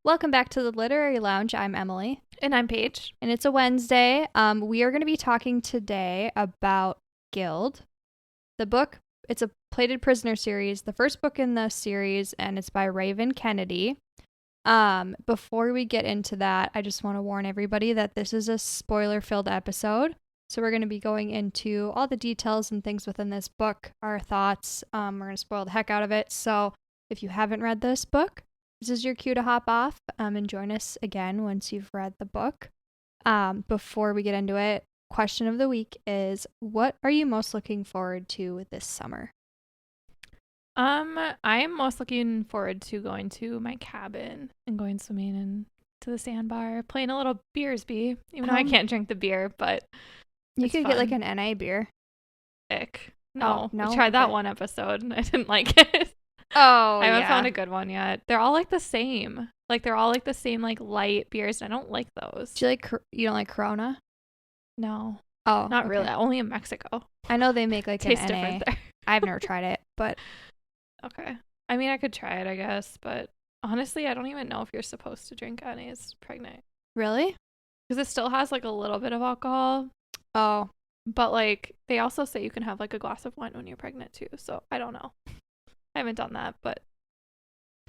Welcome back to the Literary Lounge. I'm Emily. And I'm Paige. And it's a Wednesday. We are going to be talking today about Gild. The book, it's a Plated Prisoner series, the first book in the series, and it's by Raven Kennedy. Before we get into that, I just want to warn everybody that this is a spoiler-filled episode. So we're going to be going into all the details and things within this book, our thoughts. We're going to spoil the heck out of it. So if you haven't read this book, this is your cue to hop off and join us again once you've read the book. Before we get into it, question of the week is, what are you most looking forward to this summer? I'm most looking forward to going to my cabin and going swimming and to the sandbar, playing a little beersby, even though I can't drink the beer, but you could fun. get like an NA beer. Ick. No, no? We tried that one episode and I didn't like it. Oh, I haven't found a good one yet. They're all like the same. Like they're all like the same like light beers, and I don't like those. Do you don't like Corona? No. Oh, not okay. really. Only in Mexico. I know they make like Tastes an NA. different there. I've never tried it, but okay. I mean, I could try it, I guess, but honestly, I don't even know if you're supposed to drink NAs pregnant. Really? Because it still has like a little bit of alcohol. Oh. But like they also say you can have like a glass of wine when you're pregnant too. So I don't know. I haven't done that, but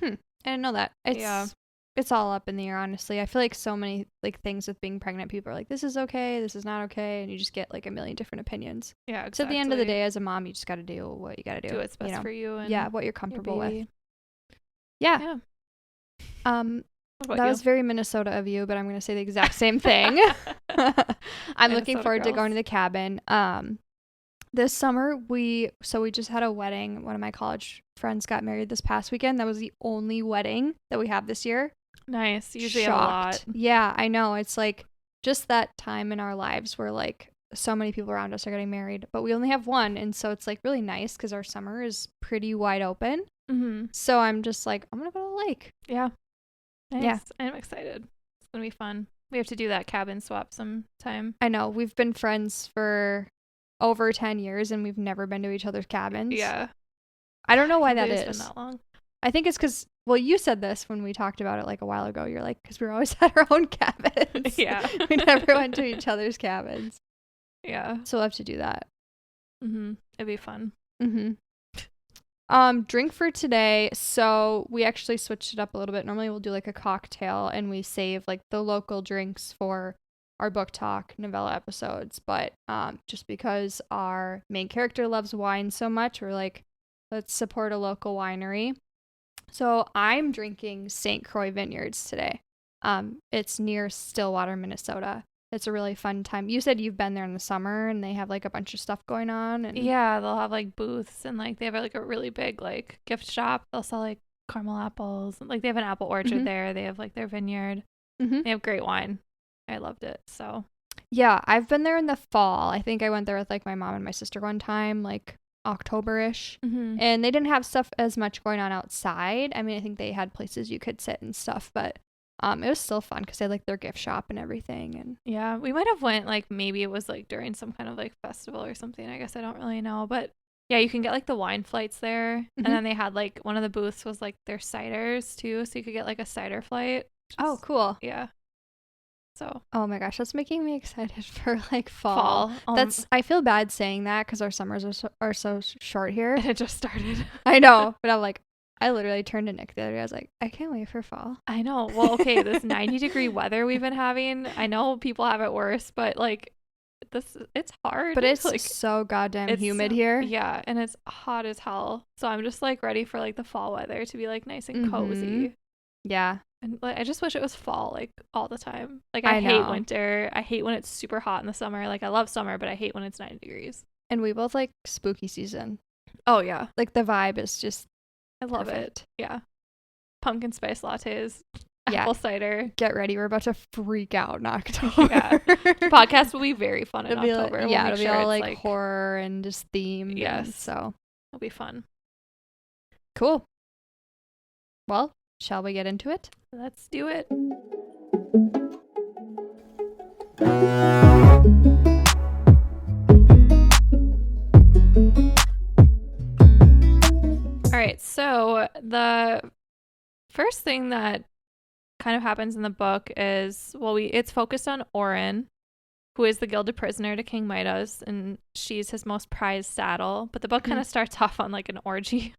I didn't know that. It's all up in the air, honestly. I feel like so many like things with being pregnant, people are like, this is okay, this is not okay, and you just get like a million different opinions. Yeah, exactly. So at the end of the day, as a mom, you just got to do what you got to do. Do what's best for you and what you're comfortable with. Yeah. That was very Minnesota of you, but I'm going to say the exact same thing. I'm looking forward to going to the cabin. This summer, we just had a wedding. One of my college friends got married this past weekend. That was the only wedding that we have this year. Nice. Usually have a lot. Yeah, I know. It's like just that time in our lives where like so many people around us are getting married, but we only have one. And so it's like really nice because our summer is pretty wide open. Mm-hmm. So I'm just like, I'm going to go to the lake. Yeah. Nice. Yeah. I'm excited. It's going to be fun. We have to do that cabin swap sometime. I know. We've been friends for over 10 years and we've never been to each other's cabins. Yeah. I don't know why that is. It's been that long. I think it's because, well, you said this when we talked about it like a while ago. You're like, because we always had our own cabins. Yeah. We never went to each other's cabins. Yeah. So we'll have to do that. Mm-hmm. It'd be fun. Mm-hmm. Drink for today. So we actually switched it up a little bit. Normally we'll do like a cocktail and we save like the local drinks for our book talk novella episodes. But just because our main character loves wine so much, we're like, let's support a local winery. So I'm drinking St. Croix Vineyards today. It's near Stillwater, Minnesota. It's a really fun time. You said you've been there in the summer and they have like a bunch of stuff going on. And yeah, they'll have like booths and like they have like a really big like gift shop. They'll sell like caramel apples. Like they have an apple orchard there. They have like their vineyard. They have great wine. I loved it. So yeah, I've been there in the fall. I think I went there with like my mom and my sister one time, like October-ish. And they didn't have stuff as much going on outside. I mean, I think they had places you could sit and stuff, but it was still fun because they had like their gift shop and everything. And yeah, we might have went like maybe it was like during some kind of like festival or something. I guess I don't really know, but yeah, you can get like the wine flights there. And then they had like one of the booths was like their ciders too, so you could get like a cider flight. Oh, cool. Yeah. So oh my gosh, that's making me excited for like fall. I feel bad saying that because our summers are so short here. And it just started. I know, but I'm like, I literally turned to Nick the other day. I was like, I can't wait for fall. I know. Well, okay, this 90-degree weather we've been having. I know people have it worse, but like it's hard. But it's like so goddamn humid here. Yeah, and it's hot as hell. So I'm just like ready for like the fall weather to be like nice and cozy. Yeah. And like I just wish it was fall like all the time. Like I hate winter. I hate when it's super hot in the summer. Like I love summer, but I hate when it's 90 degrees. And we both like spooky season. Oh yeah. Like the vibe is just I love it. Yeah. Pumpkin spice lattes, apple cider. Get ready. We're about to freak out in October. Yeah. Podcast will be very fun in October. It'll be all like horror and just themed. Yes. So it'll be fun. Cool. Well, shall we get into it? Let's do it. All right, so the first thing that kind of happens in the book is, well, it's focused on Oren, who is the gilded prisoner to King Midas, and she's his most prized saddle. But the book kind of starts off on like an orgy.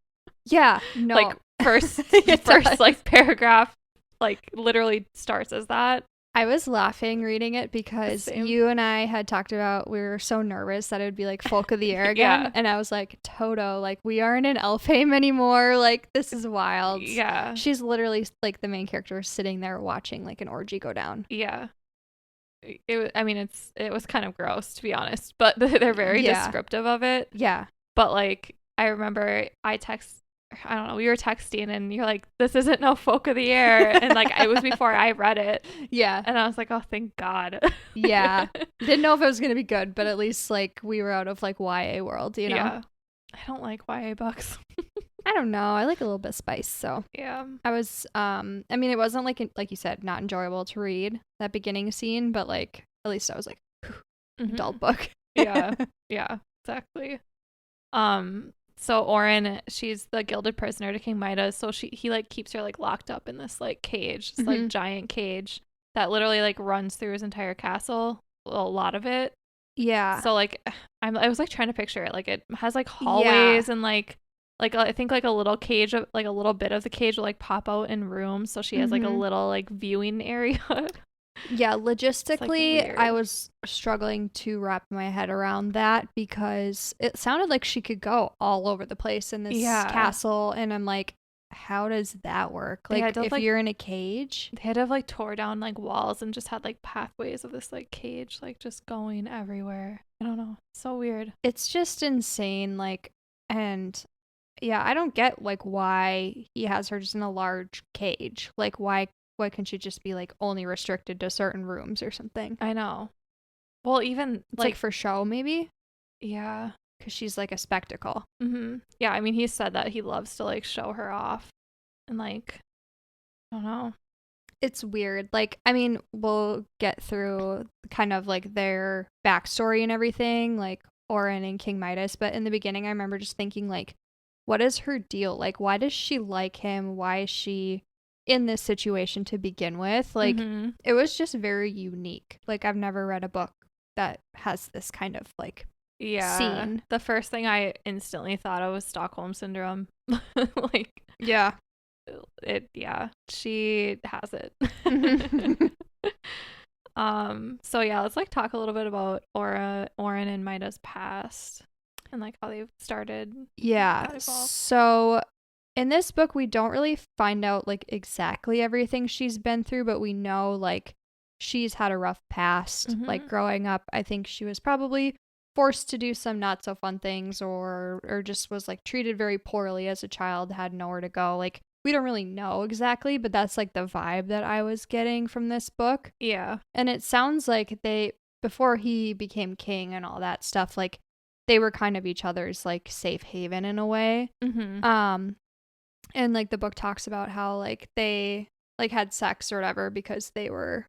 Yeah, no. Like first does. like paragraph, like literally starts as that. I was laughing reading it because Same. you and I had talked about we were so nervous that it would be like Folk of the Air again. Yeah. And I was like, Toto, like we aren't in Elfheim anymore. Like this is wild. Yeah. She's literally like the main character sitting there watching like an orgy go down. Yeah. It was kind of gross, to be honest, but they're very descriptive of it. Yeah. But like, I remember I don't know, we were texting and you're like, this isn't no Folk of the Air. And like, it was before I read it. Yeah. And I was like, oh, thank God. Yeah. Didn't know if it was going to be good, but at least like we were out of like YA world, you know? Yeah. I don't like YA books. I don't know. I like a little bit of spice. So yeah. I was, it wasn't like you said, not enjoyable to read that beginning scene, but like, at least I was like, adult book. Yeah. Yeah, exactly. So Oren, she's the gilded prisoner to King Midas. So he like keeps her like locked up in this like cage, this like giant cage that literally like runs through his entire castle, a lot of it. Yeah. So like I was like trying to picture it. Like it has like hallways and like I think like a little cage of like a little bit of the cage will like pop out in rooms. So she has like a little like viewing area. Yeah, logistically, like, I was struggling to wrap my head around that because it sounded like she could go all over the place in this castle, and I'm like, how does that work? Like, if you're in a cage? They had to have like tore down like walls and just had like pathways of this like cage, like just going everywhere. I don't know. So weird. It's just insane. Like, and yeah, I don't get like why he has her just in a large cage. Like, why can't she just be like only restricted to certain rooms or something? I know. Well, even it's like for show, maybe. Yeah, because she's like a spectacle. Yeah, I mean, he said that he loves to like show her off, and like, I don't know. It's weird. Like, I mean, we'll get through kind of like their backstory and everything, like Oren and King Midas. But in the beginning, I remember just thinking, like, what is her deal? Like, why does she like him? Why is she in this situation to begin with? Like, it was just very unique. Like, I've never read a book that has this kind of like scene. The first thing I instantly thought of was Stockholm syndrome. Like, she has it. So yeah, let's like talk a little bit about Oren and Mida's past and like how they've started. Yeah. So in this book, we don't really find out like exactly everything she's been through, but we know like she's had a rough past. Like growing up, I think she was probably forced to do some not so fun things or just was like treated very poorly as a child, had nowhere to go. Like, we don't really know exactly, but that's like the vibe that I was getting from this book. Yeah. And it sounds like before he became king and all that stuff, like they were kind of each other's like safe haven in a way. And like the book talks about how like they like had sex or whatever because they were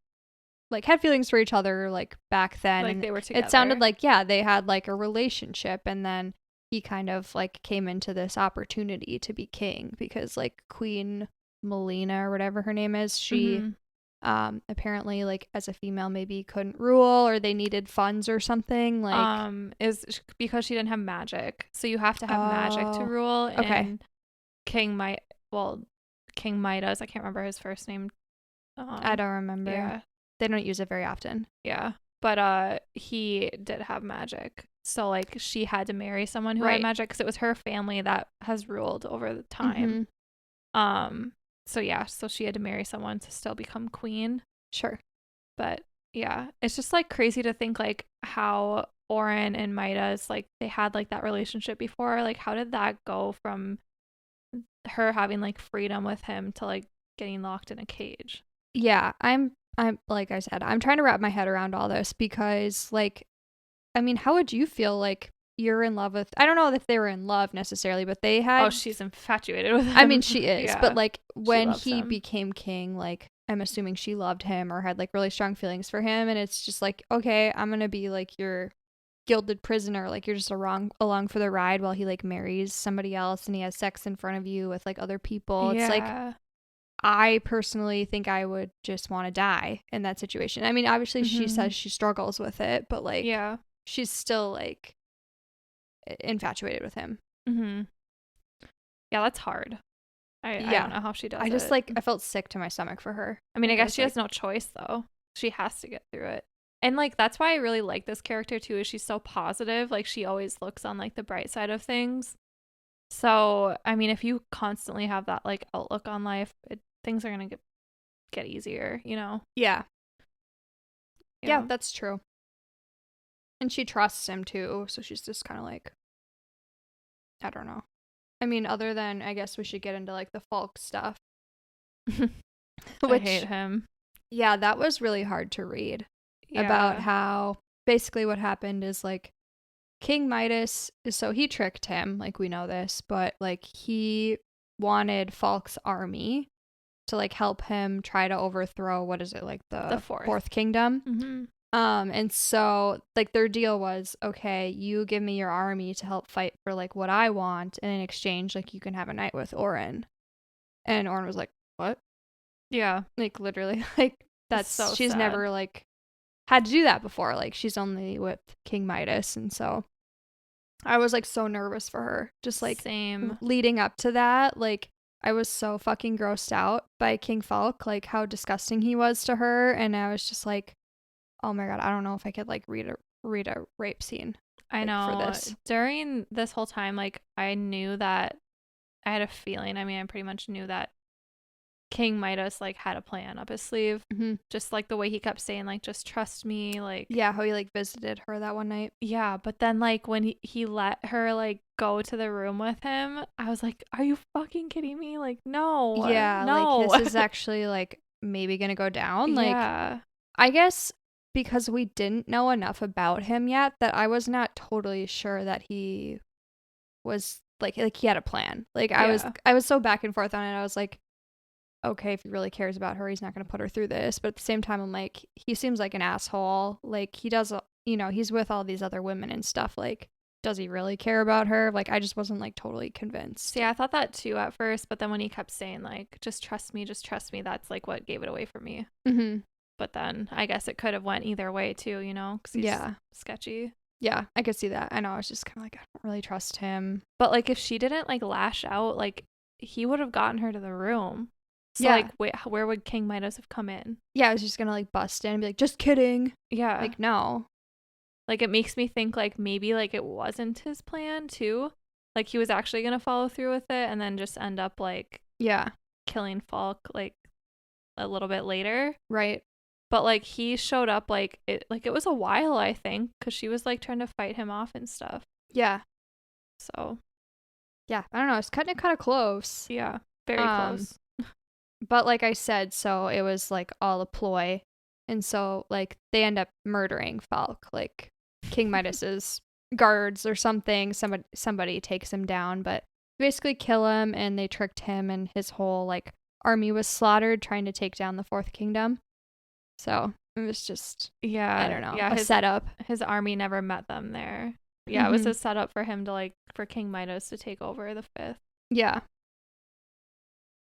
like had feelings for each other like back then. Like and they were together. It sounded like, yeah, they had like a relationship, and then he kind of like came into this opportunity to be king because like Queen Melina or whatever her name is, she apparently like as a female maybe couldn't rule, or they needed funds or something. Like is because she didn't have magic, so you have to have magic to rule. Okay. And King Midas, I can't remember his first name. I don't remember. Yeah, they don't use it very often. Yeah, but he did have magic. So, like, she had to marry someone who had magic because it was her family that has ruled over the time. So, yeah. So, she had to marry someone to still become queen. Sure. But, yeah. It's just, like, crazy to think, like, how Oren and Midas, like, they had, like, that relationship before. Like, how did that go from her having, like, freedom with him to, like, getting locked in a cage? Yeah. I'm like I said, I'm trying to wrap my head around all this because, like, I mean, how would you feel like you're in love with, I don't know if they were in love necessarily, but they had... Oh, she's infatuated with him. I mean, she is, yeah. But like when he became king, like I'm assuming she loved him or had like really strong feelings for him. And it's just like, okay, I'm going to be like your gilded prisoner. Like you're just along for the ride while he like marries somebody else and he has sex in front of you with like other people. Yeah. It's like, I personally think I would just want to die in that situation. I mean, obviously she says she struggles with it, but like Yeah. she's still like infatuated with him. Mm-hmm. Yeah, that's hard. I don't know how she does I just it. like I felt sick to my stomach for her. I mean, I guess she has like, no choice though. She has to get through it. And like that's why I really like this character too, is she's so positive. Like she always looks on like the bright side of things. So, I mean, if you constantly have that like outlook on life, things are going to get easier, you know. Yeah. Yeah, that's true. And she trusts him too, so she's just kind of like, I don't know. I mean, other than I guess we should get into like the Falk stuff. I hate him. Yeah, that was really hard to read. Yeah. About how basically what happened is like King Midas, so he tricked him, like we know this, but like he wanted Falk's army to like help him try to overthrow, what is it, like the fourth kingdom. Mm-hmm. And so like their deal was, okay, you give me your army to help fight for like what I want, and in exchange like you can have a night with Orin. And Orin was like, what? Yeah, like literally like that's so she's sad. never like had to do that before. Like she's only with King Midas, and so I was like so nervous for her, just like same leading up to that. Like I was so fucking grossed out by King Falk, like how disgusting he was to her, and I was just like, oh my god, I don't know if I could like read a rape scene. I know. For this. During this whole time, like I knew that I had a feeling. I mean, I pretty much knew that King Midas like had a plan up his sleeve. Mm-hmm. Just like the way he kept saying like, just trust me, like yeah, how he like visited her that one night. Yeah, but then like when he let her like go to the room with him, I was like, are you fucking kidding me? Like no. Yeah, no. like this is actually like maybe gonna go down. Like yeah. I guess because we didn't know enough about him yet, that I was not totally sure that he was like he had a plan. Like I was so back and forth on it. I was like, okay, if he really cares about her, he's not going to put her through this. But at the same time, I'm like, he seems like an asshole. Like he does, you know, he's with all these other women and stuff. Like, does he really care about her? Like, I just wasn't like totally convinced. See, I thought that too at first, but then when he kept saying like, just trust me, that's like what gave it away for me. Mm-hmm. But then I guess it could have went either way too, you know? 'Cause he's sketchy. Yeah, I could see that. I know. I was just kind of like, I don't really trust him. But like, if she didn't like lash out, like he would have gotten her to the room. So like, where would King Midas have come in? Yeah, I was just gonna like bust in and be like, just kidding. Yeah. Like, no. Like, it makes me think like maybe like it wasn't his plan too. Like he was actually gonna follow through with it and then just end up like killing Falk like a little bit later. Right. But like he showed up like it was a while, I think, because she was like trying to fight him off and stuff. Yeah. So. Yeah, I don't know. It's kind of close. Yeah, very close. But like I said, so it was like all a ploy. And so like they end up murdering Falk. Like King Midas's guards or something. Somebody takes him down, but basically kill him, and they tricked him, and his whole like army was slaughtered trying to take down the fourth kingdom. So it was just I don't know. Yeah, a setup. His army never met them there. Yeah, it was a setup for him to like for King Midas to take over the fifth. Yeah.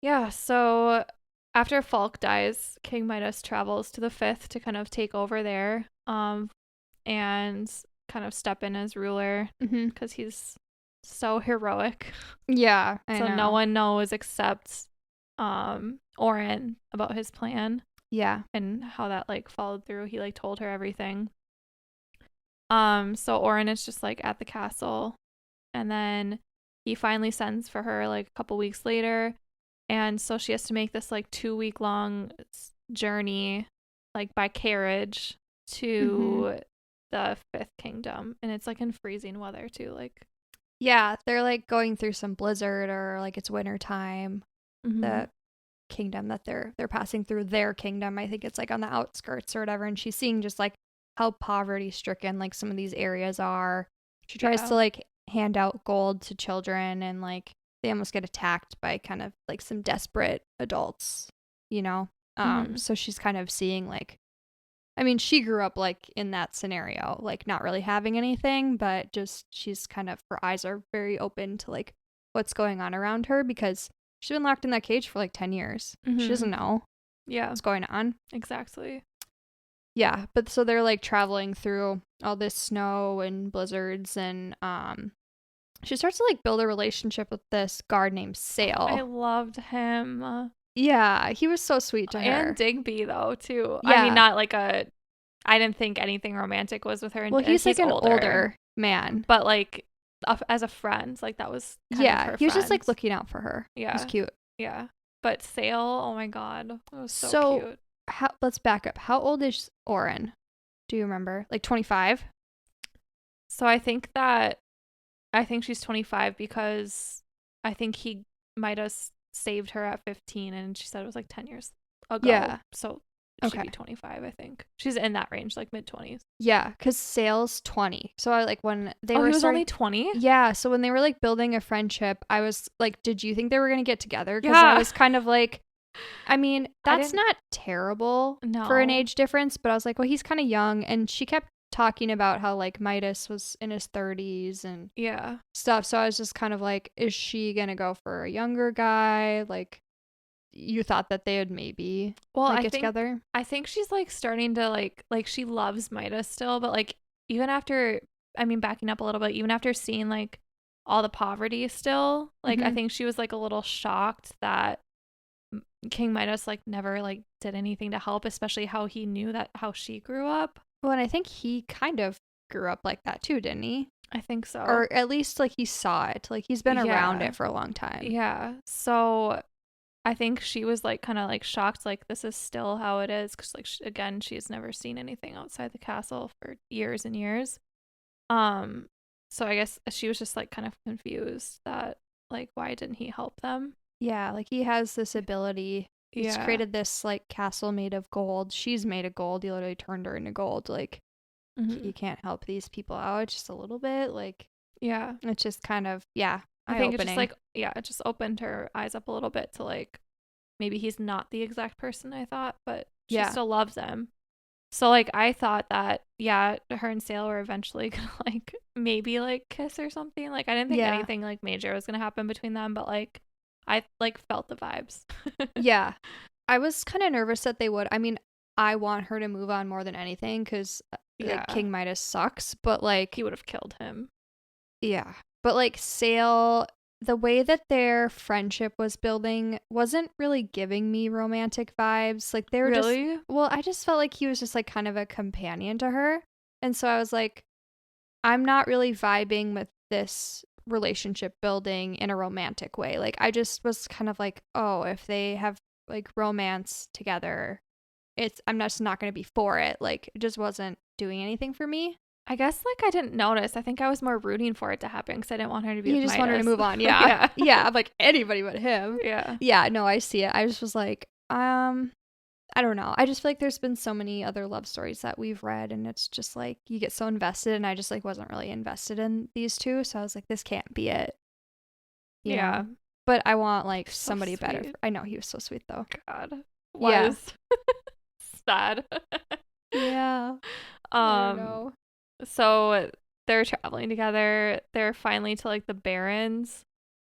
Yeah, so after Falk dies, King Midas travels to the fifth to kind of take over there, and kind of step in as ruler because he's so heroic. Yeah, I know. No one knows except Orin about his plan. Yeah. And how that like followed through. He like told her everything. So Orin is just like at the castle, and then he finally sends for her like a couple weeks later. And so she has to make this like 2-week long journey like by carriage to the fifth kingdom, and it's like in freezing weather too. Like yeah, they're like going through some blizzard, or like it's winter time. The kingdom that they're passing through, their kingdom, I think it's like on the outskirts or whatever, and she's seeing just like how poverty stricken like some of these areas are. She tries to like hand out gold to children, and like they almost get attacked by kind of like some desperate adults, you know. So she's kind of seeing like, I mean, she grew up like in that scenario, like not really having anything, but just she's kind of, her eyes are very open to like what's going on around her, because She's been locked in that cage for like 10 years. She doesn't know what's going on. Exactly. Yeah, but so they're like traveling through all this snow and blizzards, and she starts to like build a relationship with this guard named Sale. I loved him. Yeah, he was so sweet to her. And Digby though too. Yeah. I mean, not like I didn't think anything romantic was with her. Well, he's like an older man, but like as a friend, like that was kind of her he was just like friend. looking out for her. Yeah, it was cute. Yeah, but Sale, oh my god, it was so cute. Let's back up. How old is Oren? Do you remember? Like 25? So I think she's 25 because I think he might have saved her at 15, and she said it was like 10 years ago. Yeah. So she'd be 25, I think. She's in that range, like mid-20s. Yeah, because Sale's 20. So I like when they were he was only 20? Yeah, so when they were like building a friendship, I was like, did you think they were going to get together? Because Yeah. I was kind of like, I mean, that's not terrible for an age difference, but I was like, well, he's kind of young. And she kept talking about how like Midas was in his 30s and stuff. So I was just kind of like, is she going to go for a younger guy? Like, you thought that they would maybe get together? I think she's like starting to like she loves Midas still, but like even after, I mean, backing up a little bit, even after seeing like all the poverty still, like I think she was like a little shocked that King Midas like never like did anything to help, especially how he knew that how she grew up. Well, and I think he kind of grew up like that too, didn't he? I think so. Or at least like he saw it. Like he's been around it for a long time. Yeah. So I think she was like kind of like shocked, like this is still how it is, because like again, she's never seen anything outside the castle for years and years. So I guess she was just like kind of confused that like why didn't he help them? Yeah, like he has this ability. He's created this like castle made of gold. She's made of gold. He literally turned her into gold. Like you can't help these people out just a little bit. Like it's just kind of I think it's just like it just opened her eyes up a little bit to like maybe he's not the exact person I thought, but she still loves him. So like I thought that her and Sale were eventually gonna like maybe like kiss or something. Like I didn't think anything like major was gonna happen between them, but like I like felt the vibes. Yeah, I was kind of nervous that they would. I mean, I want her to move on more than anything because like, King Midas sucks, but like he would have killed him. Yeah, but like Sale, the way that their friendship was building wasn't really giving me romantic vibes. Like they were really? I just felt like he was just like kind of a companion to her. And so I was like, I'm not really vibing with this relationship building in a romantic way. Like I just was kind of like, oh, if they have like romance together, I'm just not going to be for it. Like it just wasn't doing anything for me. I guess like I didn't notice. I think I was more rooting for it to happen because I didn't want her to be. You just wanted to move on. Yeah. I'm like anybody but him. Yeah. No, I see it. I just was like, I don't know. I just feel like there's been so many other love stories that we've read, and it's just like you get so invested, and I just like wasn't really invested in these two, so I was like, this can't be it. You know? But I want like somebody better. I know he was so sweet though. God, was sad. Yeah. I know. So they're traveling together. They're finally to like the Barrens,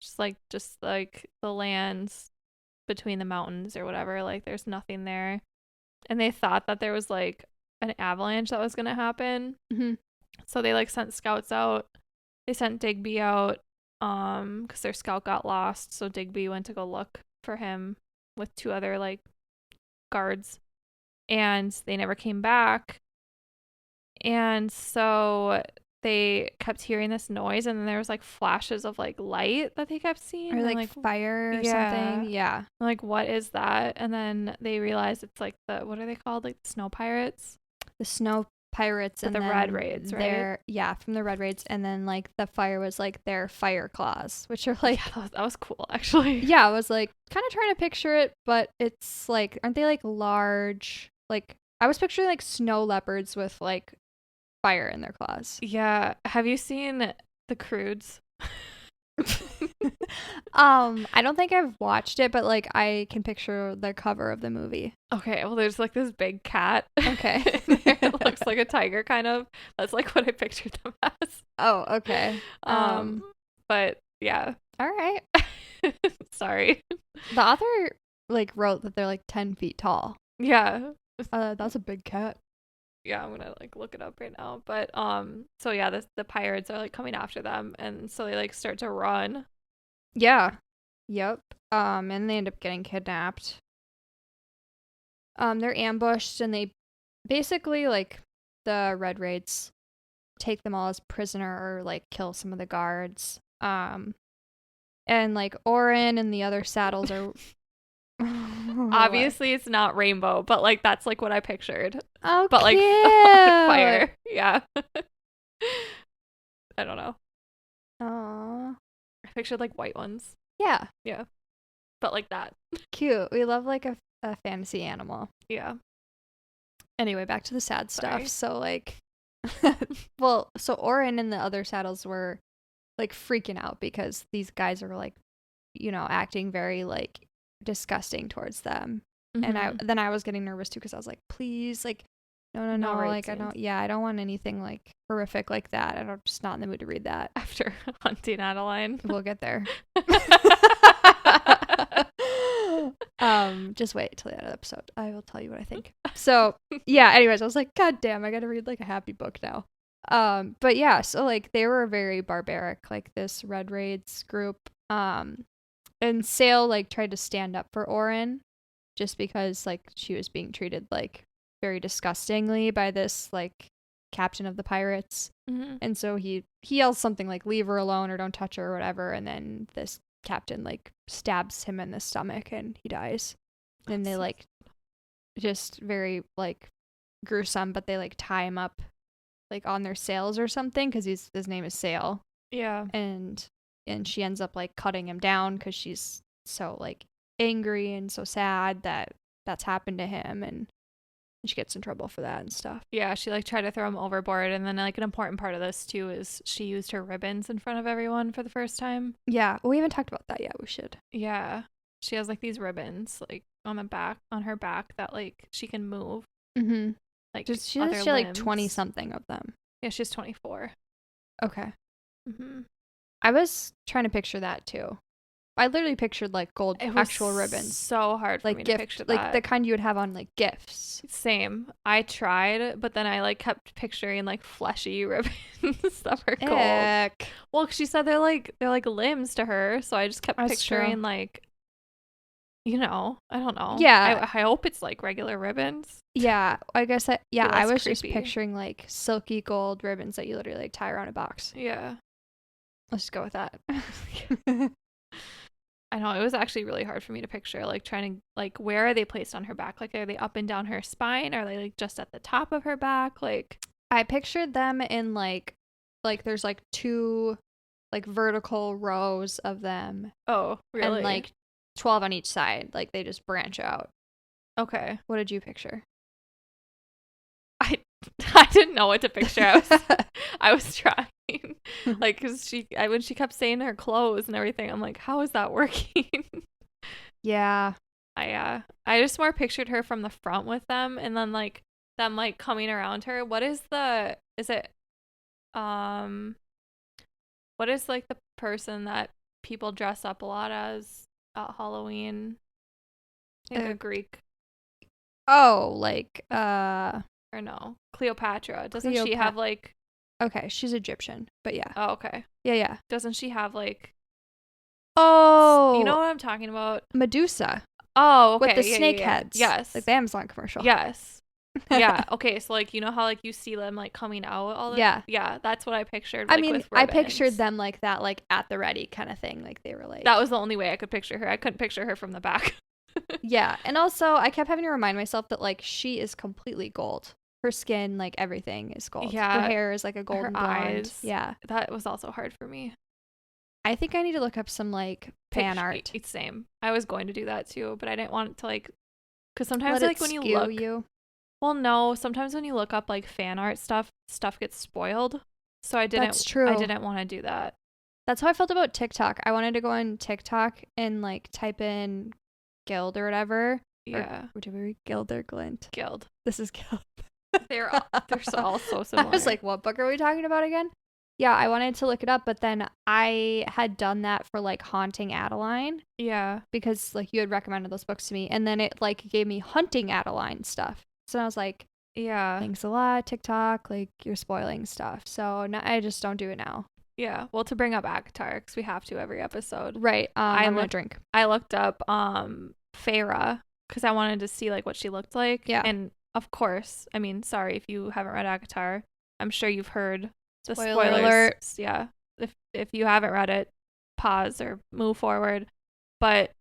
just like the lands between the mountains or whatever. Like there's nothing there, and they thought that there was like an avalanche that was gonna happen. So they like sent scouts out. They sent Digby out because their scout got lost, so Digby went to go look for him with 2 other like guards, and they never came back. And so they kept hearing this noise, and then there was like flashes of like light that they kept seeing, or like fire or something. Yeah. Like, what is that? And then they realized it's like what are they called? Like the snow pirates. The snow pirates and the red raids, right? From the red raids, and then like the fire was like their fire claws, which are like that was cool actually. Yeah, I was like kind of trying to picture it, but it's like, aren't they like large? Like I was picturing like snow leopards with like fire in their claws. Yeah. Have you seen The Croods? I don't think I've watched it, but like I can picture the cover of the movie. Okay, well there's like this big cat. Okay. It looks like a tiger kind of. That's like what I pictured them as. Oh, okay. But yeah. All right. Sorry. The author like wrote that they're like 10 feet tall. Yeah. That's a big cat. Yeah, I'm gonna like look it up right now. But so yeah, the pirates are like coming after them, and so they like start to run. Yeah. Yep. And they end up getting kidnapped. They're ambushed and they basically like the red raids take them all as prisoner or like kill some of the guards. And like Orin and the other saddles are Obviously it's not rainbow, but like that's like what I pictured. Oh, But like, cute. fire. Yeah. I don't know. Aww. I pictured like white ones. Yeah. Yeah. But like that. Cute. We love like a fantasy animal. Yeah. Anyway, back to the sad Sorry. stuff. So like so Orin and the other saddles were like freaking out because these guys are like, acting very like disgusting towards them. Mm-hmm. And I was getting nervous too because I was like, please, like, no, like I don't want anything like horrific like that. I'm just not in the mood to read that. After hunting Adeline. We'll get there. Just wait till the end of the episode. I will tell you what I think. So yeah, anyways, I was like, God damn, I gotta read like a happy book now. But yeah, so like they were very barbaric, like this Red Raids group. And Sale like tried to stand up for Orin just because like she was being treated like very disgustingly by this like captain of the pirates. Mm-hmm. And so he yells something like leave her alone or don't touch her or whatever, and then this captain like stabs him in the stomach and he dies. And they like just very like gruesome, but they like tie him up like on their sails or something because his name is Sale. Yeah. And she ends up like cutting him down because she's so like angry and so sad that that's happened to him, and she gets in trouble for that and stuff. Yeah, she like tried to throw him overboard, and then like an important part of this too is she used her ribbons in front of everyone for the first time. Yeah, we haven't talked about that yet. We should. Yeah, she has like these ribbons like on her back that like she can move. Mm-hmm. Like she like 20 something of them. Yeah, she's 24. Okay. Mm-hmm. I was trying to picture that too. I literally pictured like gold actual ribbons. So hard for like me gift, to picture that. Like the kind you would have on like gifts. Same. I tried, but then I like kept picturing like fleshy ribbons that were gold. Ick. Well, she said they're like limbs to her, so I just kept picturing like, I don't know. Yeah. I hope it's like regular ribbons. Yeah, I guess I was creepy. just picturing like silky gold ribbons that you literally like tie around a box. Yeah. Let's just go with that. I know, it was actually really hard for me to picture, like trying to like where are they placed on her back? Like are they up and down her spine? Are they like just at the top of her back? Like I pictured them in like there's like two like vertical rows of them. Oh, really? And like 12 on each side. Like they just branch out. Okay. What did you picture? I didn't know what to picture. I was trying, like, because when she kept saying her clothes and everything, I'm like, how is that working? Yeah. I just more pictured her from the front with them, and then like them like coming around her. What is like the person that people dress up a lot as at Halloween? I think a Greek. Oh, like or no, Cleopatra. Doesn't she have like? Okay, she's Egyptian, but yeah. Oh, okay. Yeah. Doesn't she have like? Oh, you know what I'm talking about? Medusa. Oh, okay. With the snake heads. Yes. Like the Amazon commercial. Yes. Yeah. Okay. So like, you know how like you see them like coming out all the yeah, that's what I pictured. Like, I mean, with I pictured them like that, like at the ready kind of thing. Like they were like, that was the only way I could picture her. I couldn't picture her from the back. Yeah. And also I kept having to remind myself that like she is completely gold. Her skin, like everything is gold. Yeah. Her hair is like a golden blonde. Eyes. Yeah. That was also hard for me. I think I need to look up some like fan art. It's same. I was going to do that too, but I didn't want to like, because sometimes like when you look, well, no, sometimes when you look up like fan art stuff gets spoiled. So I didn't. That's true. I didn't want to do that. That's how I felt about TikTok. I wanted to go on TikTok and like type in Gild or whatever. Yeah. Or did we read Gild or Glint? Gild. This is Gild. They're all so similar. I was like, what book are we talking about again? Yeah, I wanted to look it up, but then I had done that for like Haunting Adeline Yeah. because like you had recommended those books to me, and then it like gave me Hunting Adeline stuff. So I was like, Yeah. thanks a lot, TikTok. Like you're spoiling stuff. So now I just don't do it now. Yeah. Well, to bring up Akatar, because we have to every episode. Right. I'm gonna drink. I looked up Feyre because I wanted to see like what she looked like. Yeah. And of course, I mean, sorry if you haven't read Akatar. I'm sure you've heard the Spoiler spoilers. alert. Yeah. If you haven't read it, pause or move forward. But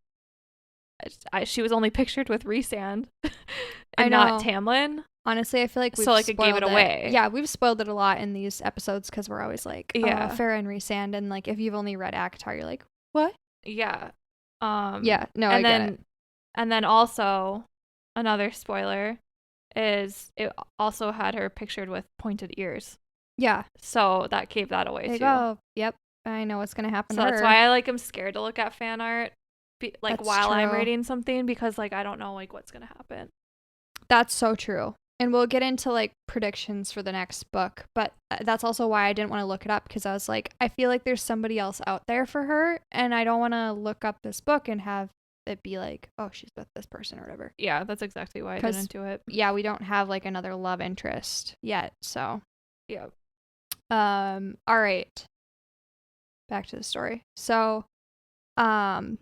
she was only pictured with Rhysand I and know. not Tamlin. Honestly, I feel like we've So like it gave it away. Yeah, we've spoiled it a lot in these episodes because we're always like, Yeah. Farrah and Rhysand, and like if you've only read Akatar, you're like, what? Yeah. Yeah. No, and I then get it. and then also another spoiler is it also had her pictured with pointed ears. Yeah. So that gave that away They too. go, yep, I know what's gonna happen So to that's her. why I like am scared to look at fan art That's while I'm true. reading something because like I don't know like what's gonna happen. That's so true. And we'll get into like predictions for the next book, but that's also why I didn't want to look it up because I was like, I feel like there's somebody else out there for her, and I don't want to look up this book and have it be like, oh, she's with this person or whatever. Yeah, that's exactly why I didn't do it. Yeah, we don't have like another love interest yet, so yeah. All right. Back to the story. So, not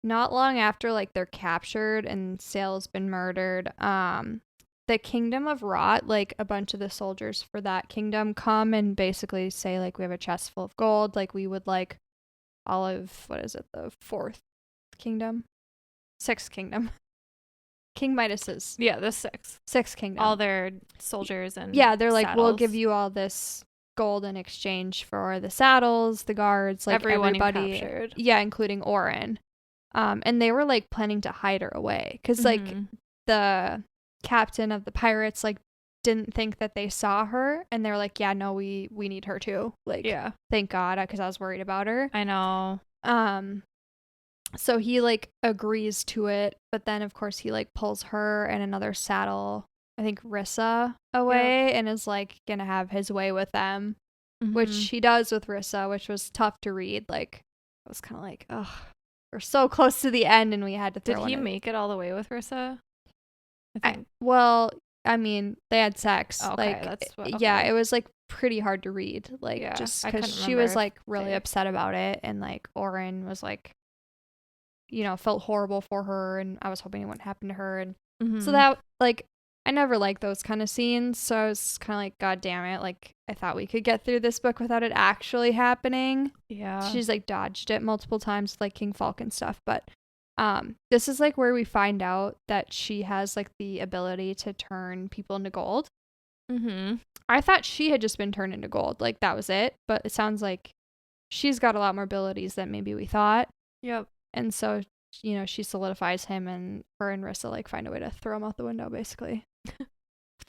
long after like they're captured and Sale's been murdered, the kingdom of Rot, like a bunch of the soldiers for that kingdom come and basically say like we have a chest full of gold, like we would like all of the sixth kingdom. King Midas's. Yeah, the sixth kingdom. All their soldiers and yeah, they're like, saddles. we'll give you all this gold in exchange for the saddles, the guards, like everybody. Captured. Yeah, including Oren. And they were like planning to hide her away because like the captain of the pirates like didn't think that they saw her, and they were like, yeah, no, we need her too. Like, yeah, thank God, because I was worried about her. I know. So he like agrees to it, but then of course he like pulls her and another saddle, I think Rissa, away, and is like gonna have his way with them, which he does with Rissa, which was tough to read. Like, I was kind of like, ugh, we're so close to the end, and we had to throw. Did he make it all the way with Rissa? I mean, they had sex. Okay, like, that's what, okay. Yeah, it was like pretty hard to read. Like, yeah, just because she was like really upset about it, and like Oren was like, you know, felt horrible for her, and I was hoping it wouldn't happen to her, and so that like I never liked those kind of scenes, so I was kind of like, God damn it, like I thought we could get through this book without it actually happening. Yeah, she's like dodged it multiple times with like King Falcon stuff, but this is like where we find out that she has like the ability to turn people into gold. I thought she had just been turned into gold, like that was it, but it sounds like she's got a lot more abilities than maybe we thought. Yep. And so, you know, she solidifies him, and her and Rissa like find a way to throw him out the window, basically,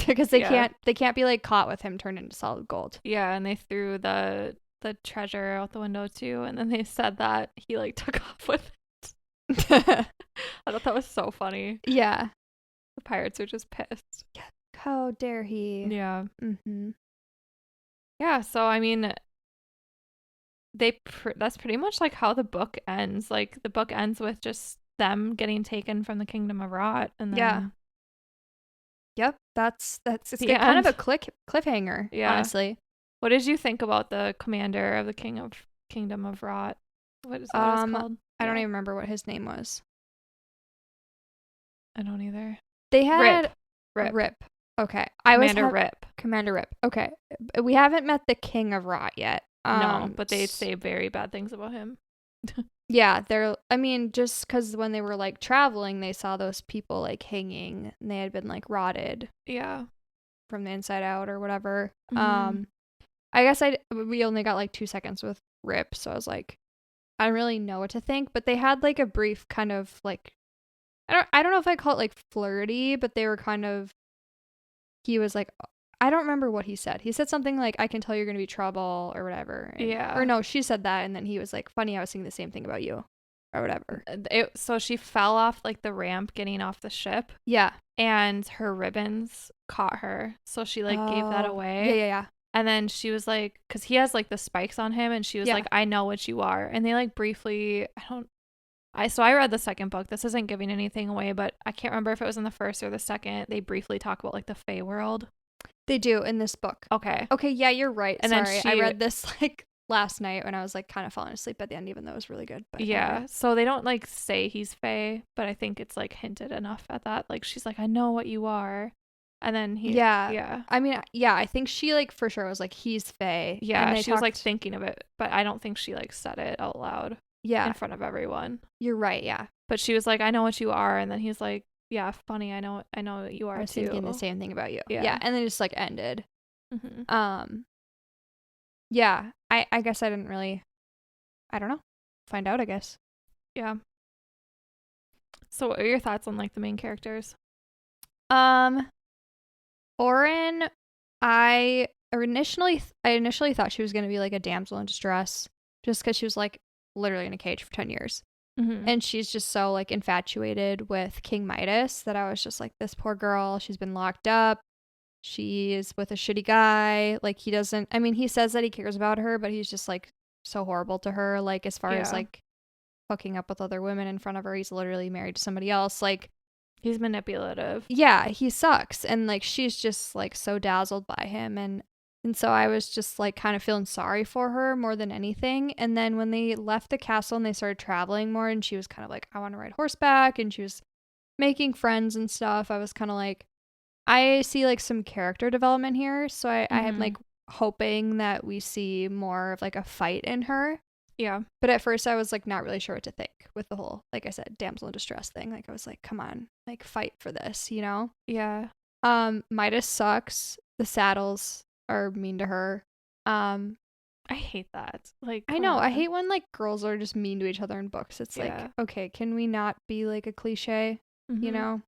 because they can't be like caught with him turned into solid gold. Yeah, and they threw the treasure out the window too, and then they said that he like took off with it. I thought that was so funny. Yeah, the pirates are just pissed. Yeah. How dare he? Yeah. Yeah. So I mean, that's pretty much like how the book ends. Like the book ends with just them getting taken from the kingdom of Rot, and then yep, that's it's the kind end. of a cliffhanger. Yeah, honestly. What did you think about the commander of the kingdom of Rot? What is that called? I don't even remember what his name was. I don't either. They had Rip. Okay, Commander Rip. Okay, we haven't met the King of Rot yet. No, but they say very bad things about him. Yeah, I mean, just because when they were like traveling, they saw those people like hanging, and they had been like rotted. Yeah. From the inside out or whatever. I guess we only got like 2 seconds with Rip, so I was like, I don't really know what to think. But they had like a brief kind of like, I don't know if I call it like flirty, but they were kind of. He was like, I don't remember what he said. He said something like, I can tell you're going to be trouble or whatever. Yeah. Or no, she said that. And then he was like, funny, I was thinking the same thing about you or whatever. So she fell off like the ramp getting off the ship. Yeah. And her ribbons caught her. So she like gave that away. Yeah. And then she was like, because he has like the spikes on him, and she was Yeah. like, I know what you are. And they like briefly, I read the second book. This isn't giving anything away, but I can't remember if it was in the first or the second. They briefly talk about like the Fey world. They do in this book. Okay. Okay, yeah, you're right. And Sorry, then I read this like last night when I was like kind of falling asleep at the end, even though it was really good. But yeah, anyway. so they don't like say he's Fey, but I think it's like hinted enough at that. Like she's like, I know what you are. And then Yeah. I mean, yeah, I think she like for sure was like, he's Faye. Yeah, and they she was like thinking of it, but I don't think she like said it out loud in front of everyone. You're right, yeah. But she was like, I know what you are. And then he's like, yeah, funny, I know what you are I was too. thinking the same thing about you. Yeah. And then it just like ended. Mm-hmm. Yeah, I guess I didn't really, I don't know, find out, I guess. Yeah. So what are your thoughts on like the main characters? Oren, I initially thought she was going to be like a damsel in distress just because she was like literally in a cage for 10 years. Mm-hmm. And she's just so like infatuated with King Midas that I was just like, this poor girl, she's been locked up. She is with a shitty guy. Like he doesn't, I mean, he says that he cares about her, but he's just like so horrible to her. Like as far as like hooking up with other women in front of her, he's literally married to somebody else. Like he's manipulative. Yeah, he sucks. And like she's just like so dazzled by him, and so I was just like kind of feeling sorry for her more than anything. And then when they left the castle and they started traveling more, and she was kind of like, I want to ride horseback, and she was making friends and stuff, I was kind of like, I see like some character development here. So I am like hoping that we see more of like a fight in her. Yeah. But at first I was like not really sure what to think with the whole, like I said, damsel in distress thing. Like I was like, come on, like fight for this, you know? Yeah. Midas sucks. The saddles are mean to her. I hate that. Like I know, I hate when like girls are just mean to each other in books. It's like, okay, can we not be like a cliche? You know?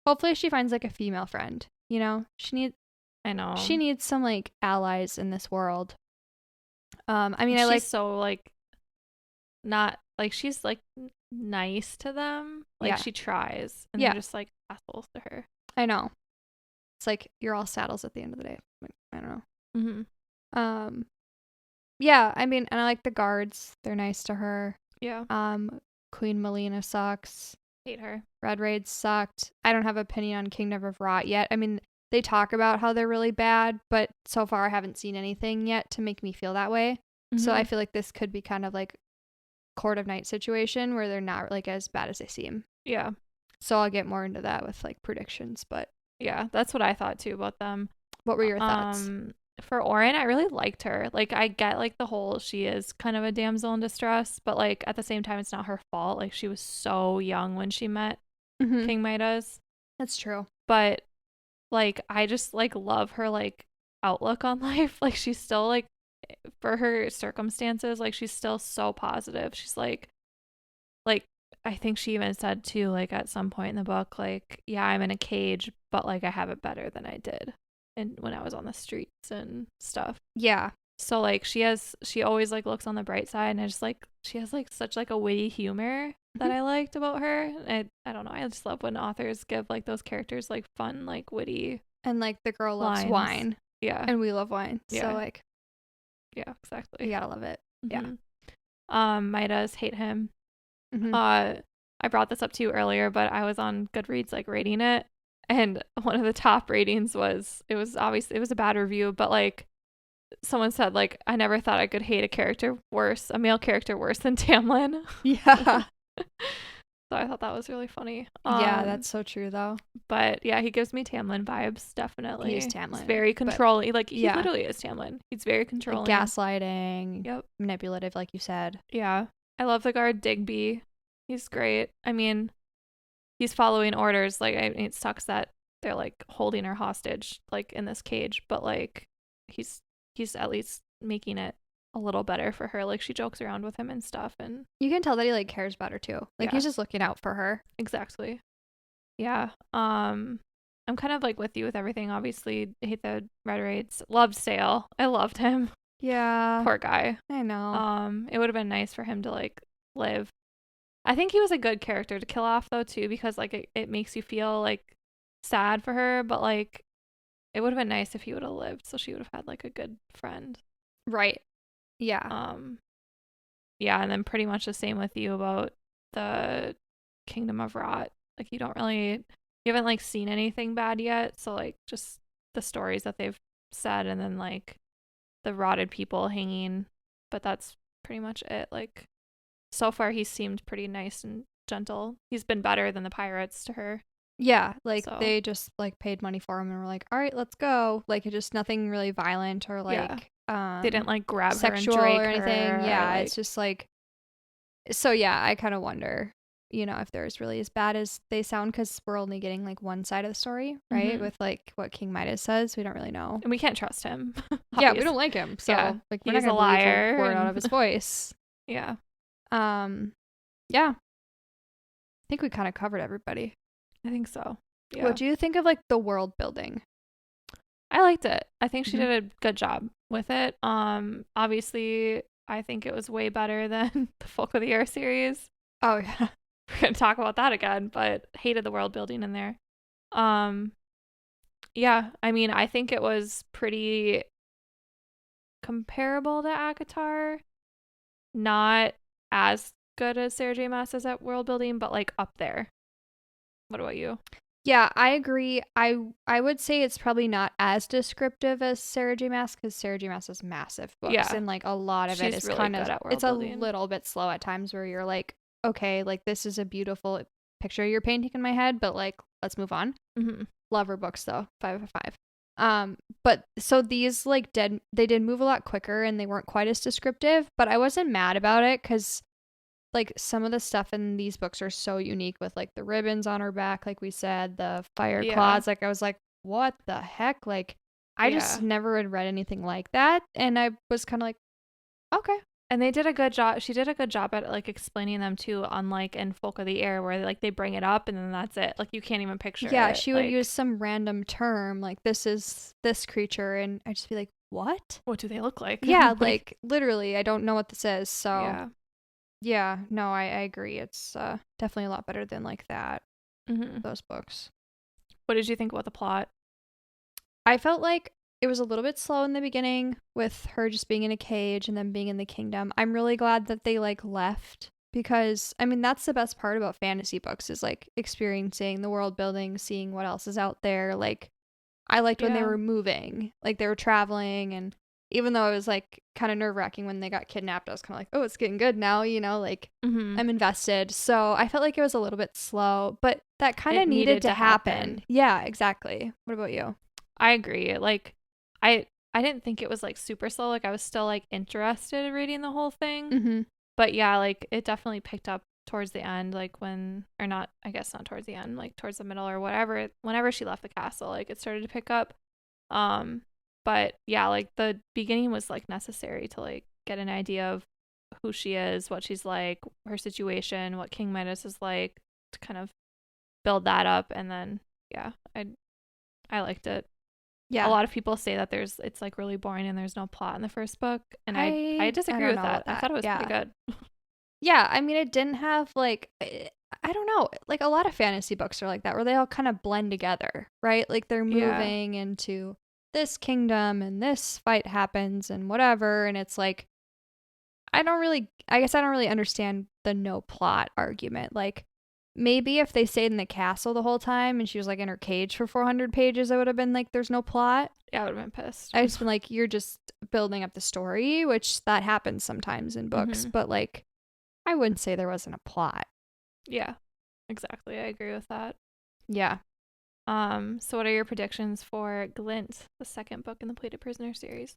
Hopefully she finds like a female friend, you know? She needs some like allies in this world. I mean, she's so like not like she's like nice to them. Like she tries, and they're just like assholes to her. I know. It's like you're all saddles at the end of the day. Like, I don't know. Yeah, I mean, and I like the guards. They're nice to her. Yeah. Queen Melina sucks. Hate her. Red Raid sucked. I don't have an opinion on Kingdom of Rot yet. I mean, they talk about how they're really bad, but so far I haven't seen anything yet to make me feel that way. So I feel like this could be kind of like Court of Night situation where they're not like as bad as they seem. Yeah. So I'll get more into that with like predictions, but yeah, that's what I thought too about them. What were your thoughts? For Oren, I really liked her. Like I get like the whole she is kind of a damsel in distress, but like at the same time it's not her fault. Like she was so young when she met King Midas. That's true. But like I just like love her like outlook on life. Like she's still like, for her circumstances, like she's still so positive. She's like I think she even said too, like at some point in the book, like, yeah, I'm in a cage, but like I have it better than I did and when I was on the streets and stuff. Yeah. So like she always like looks on the bright side, and I just like she has like such like a witty humor that I liked about her. I don't know, I just love when authors give like those characters like fun, like witty, and like the girl loves wine. Yeah. And we love wine. Yeah. So like, yeah, exactly. You gotta love it. Yeah. Midas, hate him. I brought this up to you earlier, but I was on Goodreads like rating it, and one of the top ratings was it was a bad review, but like someone said like I never thought I could hate a male character worse than Tamlin. Yeah. So I thought that was really funny. Yeah, that's so true though. But yeah, he gives me Tamlin vibes, definitely. He is Tamlin. He's very controlling. Like he literally is Tamlin. He's very controlling. Like gaslighting. Yep. Manipulative, like you said. Yeah. I love the guard Digby. He's great. I mean, he's following orders. Like it sucks that they're like holding her hostage like in this cage, but like he's at least making it a little better for her. Like she jokes around with him and stuff, and you can tell that he like cares about her too. Like he's just looking out for her. Exactly. Yeah. I'm kind of like with you with everything. Obviously, I hate the Red Raids. Loved Sale. I loved him. Yeah. Poor guy. I know. It would have been nice for him to like live. I think he was a good character to kill off though too, because like it makes you feel like sad for her, but like it would have been nice if he would have lived, so she would have had like a good friend. Right. Yeah. Yeah, and then pretty much the same with you about the Kingdom of Rot. Like you haven't like seen anything bad yet, so like just the stories that they've said, and then like the rotted people hanging, but that's pretty much it. Like so far he seemed pretty nice and gentle. He's been better than the pirates to her. Yeah, like So they just like paid money for him and were like, all right, let's go. Like it just nothing really violent or yeah, like they didn't like grab her and sexual drag or her anything. or, Yeah, like, it's just like, so yeah, I kind of wonder, if there's really as bad as they sound, because we're only getting like one side of the story, right? mhm. With like what King Midas says, we don't really know. And we can't trust him. Yeah, we don't Obviously. like him, so Yeah, like we're not he's a gonna believe a liar. word out And of his voice. yeah, Um, yeah, I think we kind of covered everybody. I think so. Yeah. What do you think of like the world building? I liked it. I think she Mhm. did a good job with it. Obviously, I think it was way better than the Folk of the Air series. Oh yeah. We're gonna talk about that again, but hated the world building in there. Um, yeah, I mean, I think it was pretty comparable to Akatar. Not as good as Sarah J. Maas is at world building, but like up there. What about you? Yeah, I agree. I would say it's probably not as descriptive as Sarah J. Maas, because Sarah J. Maas has massive books, Yeah, and like a lot of it she's is really kind good of, at world it's a building. little bit slow at times where you're like, okay, like this is a beautiful picture you're painting in my head, but like let's move on. Mm-hmm. Love her books though, 5 of 5. But so these like they did move a lot quicker and they weren't quite as descriptive, but I wasn't mad about it because like some of the stuff in these books are so unique, with like the ribbons on her back, like we said, the fire Yeah. claws. Like I was like, what the heck? Like I just Yeah. never had read anything like that, and I was kind of like, okay. And they did a good job. She did a good job at like explaining them too, unlike in Folk of the Air, where like they bring it up and then that's it. Like you can't even picture Yeah, it. she would Like, use some random term like this is this creature, and I'd just be like, what? what do they look like? Yeah, like literally, I don't know what this is. So yeah. yeah, no, I agree. It's definitely a lot better than like that, Mm-hmm. those books. What did you think about the plot? I felt like it was a little bit slow in the beginning with her just being in a cage and then being in the kingdom. I'm really glad that they like left, because I mean that's the best part about fantasy books, is like experiencing the world building, seeing what else is out there. Like I liked when they Yeah. were moving, like they were traveling, and even though it was like kind of nerve-wracking when they got kidnapped, I was kind of like, oh, it's getting good now, like Mm-hmm. I'm invested. So I felt like it was a little bit slow, but that kind It of needed to happen. Yeah, exactly. What about you? I agree. Like, I didn't think it was like super slow. Like I was still like interested in reading the whole thing. Mm-hmm. But yeah, like it definitely picked up towards the end, like when, or not, I guess not towards the end, like towards the middle or whatever, whenever she left the castle, like it started to pick up. But yeah, like the beginning was like necessary to like get an idea of who she is, what she's like, her situation, what King Midas is like, to kind of build that up. And then yeah, I liked it. Yeah. A lot of people say that it's like really boring and there's no plot in the first book, and I disagree don't with know that. about that. I thought it was Yeah. pretty good. Yeah, I mean, it didn't have like, I don't know, like a lot of fantasy books are like that, where they all kind of blend together, right? Like they're Yeah. moving into this kingdom and this fight happens and whatever. And it's like, I guess I don't really understand the no plot argument. Like maybe if they stayed in the castle the whole time and she was like in her cage for 400 pages, I would have been like, there's no plot. Yeah, I would have been pissed. I just been like, you're just building up the story, which that happens sometimes in books, Mhm. but like, I wouldn't say there wasn't a plot. Yeah, exactly. I agree with that. Yeah. So what are your predictions for Glint, the second book in the Plated Prisoner series?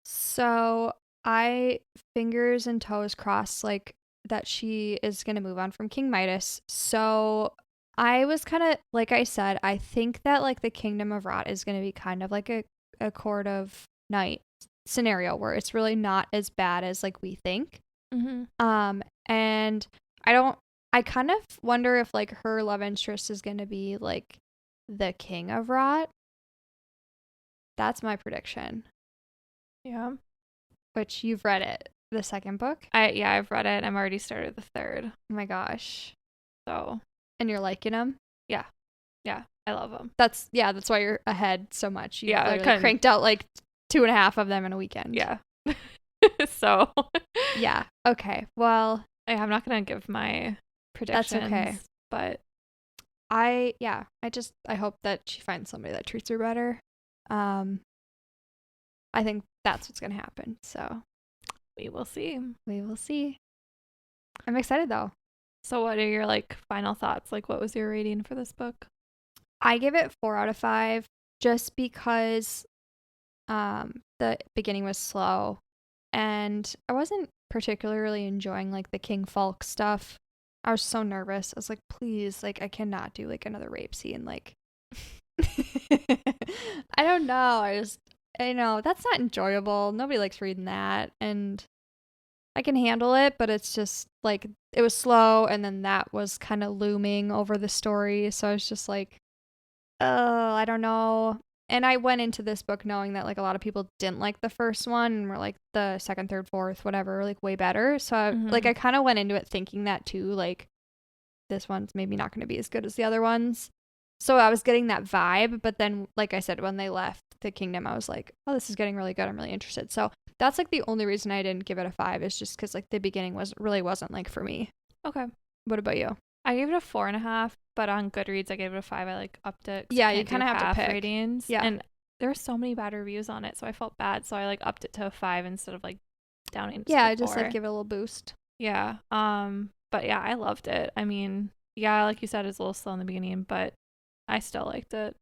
So I fingers and toes crossed like that she is gonna move on from King Midas. So I was kind of like I said, I think that like the Kingdom of Rot is gonna be kind of like a Court of Night scenario where it's really not as bad as like we think. Mm-hmm. And I kind of wonder if like her love interest is gonna be like the King of Rot. That's my prediction. Yeah. Which you've read it, the second book? I've read it. I'm already started the third. Oh my gosh. So And you're liking them? yeah. I love them. That's why you're ahead so much. You Yeah, literally cranked out like 2.5 of them in a weekend. Yeah. So yeah. Okay. Well, I'm not gonna give my predictions. That's okay. But I hope that she finds somebody that treats her better. I think that's what's gonna happen. So we will see. We will see. I'm excited though. So what are your like final thoughts? Like what was your rating for this book? I give it 4 out of 5 just because the beginning was slow and I wasn't particularly enjoying like the King Falk stuff. I was so nervous. I was like, please, like I cannot do like another rape scene. Like I don't know. That's not enjoyable. Nobody likes reading that. And I can handle it, but it's just like it was slow and then that was kind of looming over the story. So I was just like, oh, I don't know. And I went into this book knowing that like a lot of people didn't like the first one and were like the second, third, fourth, whatever, like way better. So I kind of went into it thinking that too, like this one's maybe not going to be as good as the other ones. So I was getting that vibe, but then like I said, when they left the kingdom, I was like, oh, this is getting really good. I'm really interested. So that's like the only reason I didn't give it a 5 is just because like the beginning wasn't like for me. Okay. What about you? I gave it a 4.5, but on Goodreads I gave it a 5. I like upped it. Yeah, you kind of have to pick ratings. Yeah, and there were so many bad reviews on it, so I felt bad. So I like upped it to a 5 instead of like downing it to yeah, I just like give it a little boost. Yeah. But yeah, I loved it. I mean, yeah, like you said, it's a little slow in the beginning, but I still liked it.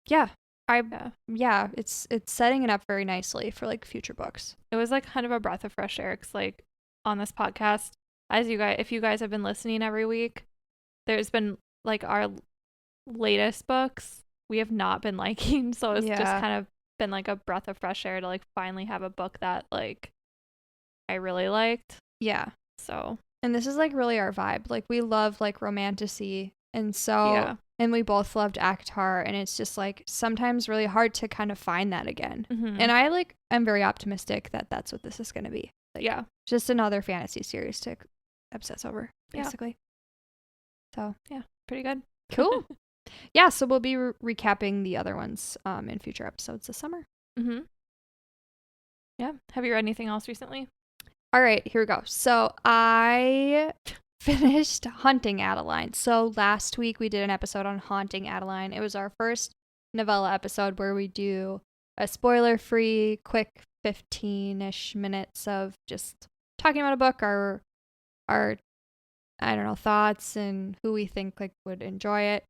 Yeah. It's setting it up very nicely for like future books. It was like kind of a breath of fresh air because like on this podcast, if you guys have been listening every week, there's been like our latest books we have not been liking, so it's just kind of been like a breath of fresh air to like finally have a book that like I really liked. Yeah. So, and this is like really our vibe. Like we love like romantasy, and so and we both loved ACOTAR, and it's just like sometimes really hard to kind of find that again. And I'm very optimistic that that's what this is going to be. Like, just another fantasy series to obsess over, basically. So yeah, pretty good. Cool. Yeah, so we'll be recapping the other ones in future episodes this summer. Yeah. Have you read anything else recently? All right, here we go. So I finished Hunting Adeline. So last week we did an episode on Haunting Adeline. It was our first novella episode where we do a spoiler-free, quick 15-ish minutes of just talking about a book, our I don't know, thoughts and who we think like would enjoy it.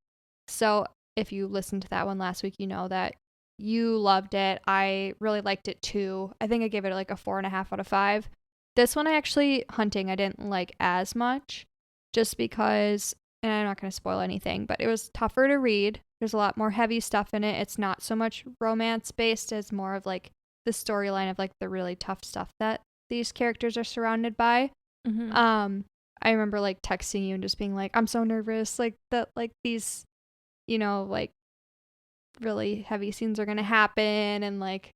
So if you listened to that one last week, you know that you loved it. I really liked it too. I think I gave it like a 4.5 out of 5. This one Hunting I didn't like as much just because, and I'm not going to spoil anything, but it was tougher to read. There's a lot more heavy stuff in it. It's not so much romance based as more of like the storyline of like the really tough stuff that these characters are surrounded by. I remember like texting you and just being like, I'm so nervous like that like these, like really heavy scenes are going to happen. And like,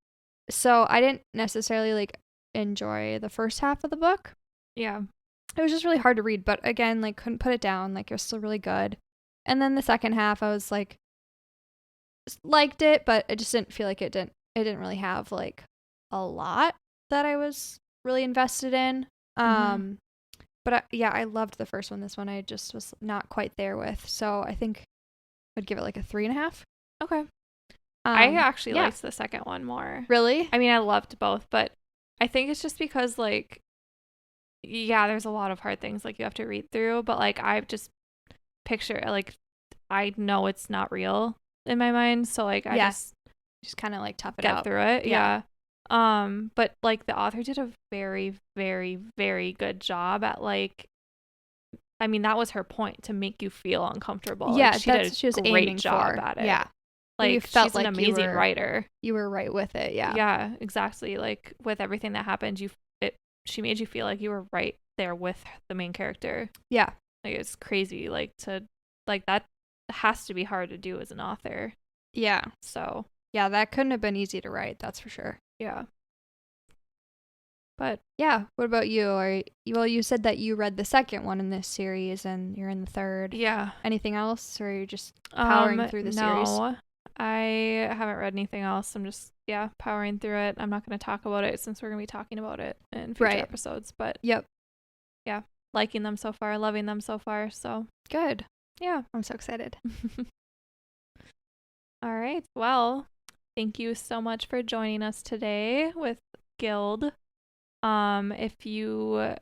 so I didn't necessarily like enjoy the first half of the book. Yeah. It was just really hard to read, but again, like couldn't put it down. Like it was still really good. And then the second half I was like liked it, but I just didn't feel like it didn't really have like a lot that I was really invested in. But I loved the first one. This one I just was not quite there with. So I think I'd give it like a 3.5. Okay. I actually liked the second one more. Really? I mean, I loved both, but I think it's just because like, there's a lot of hard things like you have to read through, but like I just picture like I know it's not real in my mind, so like I just kind of like tough it get out through it. Yeah. But like the author did a very, very, very good job at like, I mean, that was her point, to make you feel uncomfortable. Yeah, like, she was great aiming job at it. Yeah. Like you felt she's like an amazing writer. You were right with it. Yeah. Yeah, exactly. Like with everything that happened, she made you feel like you were right there with the main character. Yeah. Like it's crazy. Like that has to be hard to do as an author. Yeah. So yeah, that couldn't have been easy to write. That's for sure. Yeah. But yeah, what about you? Well, you said that you read the second one in this series and you're in the third. yeah. Anything else, or you're just powering through the series? No, I haven't read anything else. I'm just powering through it. I'm not going to talk about it since we're going to be talking about it in future episodes. But yep, liking them so far, loving them so far. So good. Yeah, I'm so excited. All right. Well, thank you so much for joining us today with Gild. If you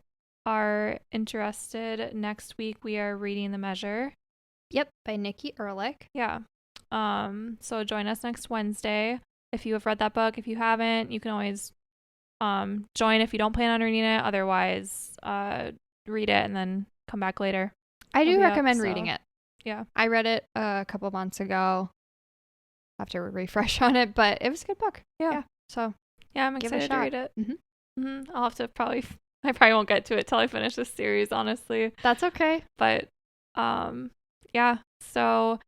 are interested, next week we are reading The Measure. Yep, by Nikki Ehrlich. Yeah. So join us next Wednesday. If you have read that book, if you haven't, you can always join if you don't plan on reading it. Otherwise, read it and then come back later. I do recommend reading it. Yeah. I read it a couple months ago. I have to refresh on it, but it was a good book. Yeah. So yeah, I'm excited to read it. Mm-hmm. I'll have to I probably won't get to it till I finish this series, honestly. That's okay. But yeah. So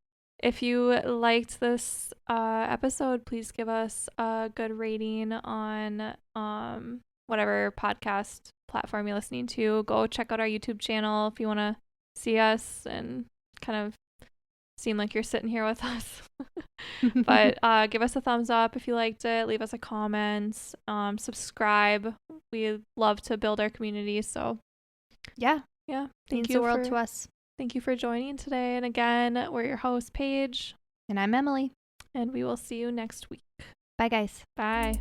if you liked this episode, please give us a good rating on whatever podcast platform you're listening to. Go check out our YouTube channel if you want to see us and kind of seem like you're sitting here with us. But give us a thumbs up if you liked it. Leave us a comment. Subscribe. We love to build our community. So yeah. Thank you the world to us. Thank you for joining today. And again, we're your host, Paige. And I'm Emily. And we will see you next week. Bye, guys. Bye.